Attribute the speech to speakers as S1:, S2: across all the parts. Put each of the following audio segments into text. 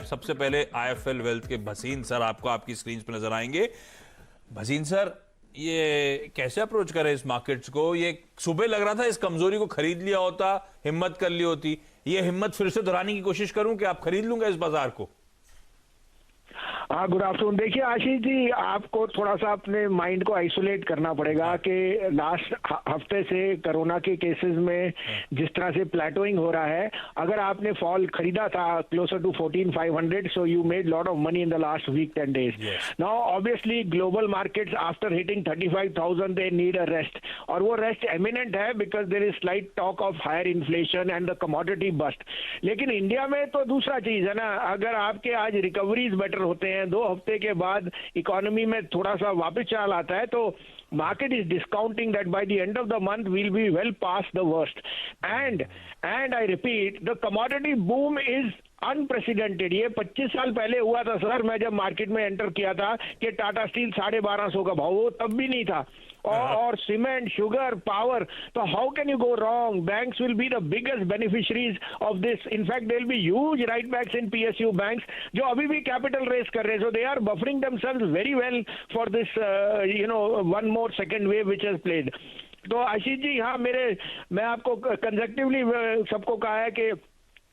S1: सबसे पहले IFL wealth के भसीन सर आपको आपकी स्क्रीन पर नजर आएंगे। भसीन सर, ये कैसे अप्रोच करें इस मार्केट्स को? ये सुबह लग रहा था इस कमजोरी को खरीद लिया होता, हिम्मत कर ली होती। ये हिम्मत फिर से दोहराने की कोशिश करूं कि आप खरीद लूंगा इस बाजार को?
S2: हाँ, गुड आफ्टरनून। देखिए आशीष जी, आपको थोड़ा सा अपने माइंड को आइसोलेट करना पड़ेगा कि लास्ट हफ्ते से कोरोना के केसेस में जिस तरह से प्लेटोइंग हो रहा है, अगर आपने फॉल खरीदा था closer to 14,500, so you made lot of money in the last week 10 days. Now obviously global markets after hitting 35,000 they need a rest, और वो रेस्ट एमिनेंट है because there is slight talk of higher inflation and the commodity bust. लेकिन India में तो दूसरा चीज है ना, अगर आपके आज रिकवरीज बेटर होते हैं, 2 हफ्ते के बाद इकोनॉमी में थोड़ा सा वापस चाल आता है, तो market is discounting that by the end of the month we'll be well past the worst. And I repeat, the commodity boom is unprecedented. ये 25 साल पहले हुआ था सर, मैं जब मार्केट में एंटर किया था कि टाटा स्टील 1250 का भाव, वो तब भी नहीं था। और सीमेंट, शुगर, पावर, तो how can you go wrong? Banks will be the biggest beneficiaries of this. In fact there will be huge write backs in PSU banks जो अभी भी कैपिटल रेज कर रहे हैं, so they are buffering themselves very well for this one more second wave which has played. तो आशीष जी, हाँ, मैं आपको कंजक्टिवली सबको कहा है कि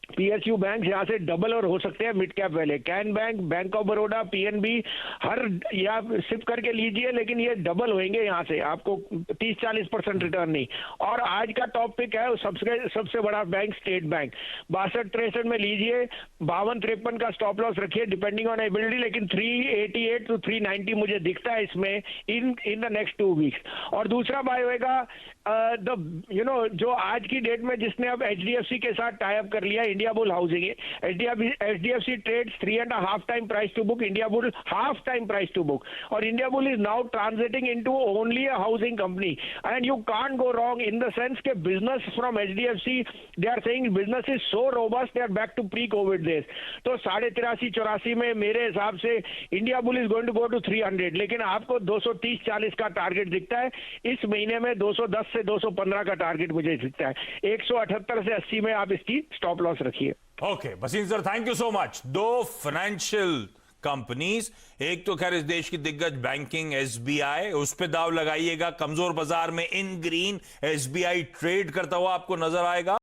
S2: पीएसयू बैंक यहाँ से डबल और हो सकते हैं मिड कैप वाले। Can bank, bank of Baroda, PNB, हर या सिप करके लीजिए, लेकिन ये डबल होंगे यहाँ से, आपको 30-40% रिटर्न नहीं। और आज का टॉप पिक है सबसे बड़ा बैंक स्टेट बैंक, 62-63 में लीजिए, 52-53 का स्टॉप लॉस रखिए डिपेंडिंग ऑन एबिलिटी, लेकिन 388 to 390 मुझे दिखता है इसमें इन द नेक्स्ट 2 weeks। और दूसरा बाय होएगा जो आज की डेट में जिसने अब एचडीएफसी के साथ टाई अप कर लिया, India bull housing. HDFC trades 3.5 time price to book, India bull half time price to book, और India bull is now transiting into only a housing company. And you can't go wrong in the sense के business from HDFC, they are saying business is so robust, they are back to pre covid days. तो 83-84 में मेरे हिसाब से India bull is going to go to 300, लेकिन आपको 230-40 का target दिखता है। इस महीने में 210 से 215 का टारगेट मुझे दिखता है। 178 से 80 में आप इसकी स्टॉप लॉस रखिए।
S1: Okay Bhasin sir, thank you so much. 2 financial companies, एक तो खैर इस देश की दिग्गज बैंकिंग एसबीआई, उस पे दाव लगाइएगा। कमजोर बाजार में इन ग्रीन एसबीआई ट्रेड करता हुआ आपको नजर आएगा।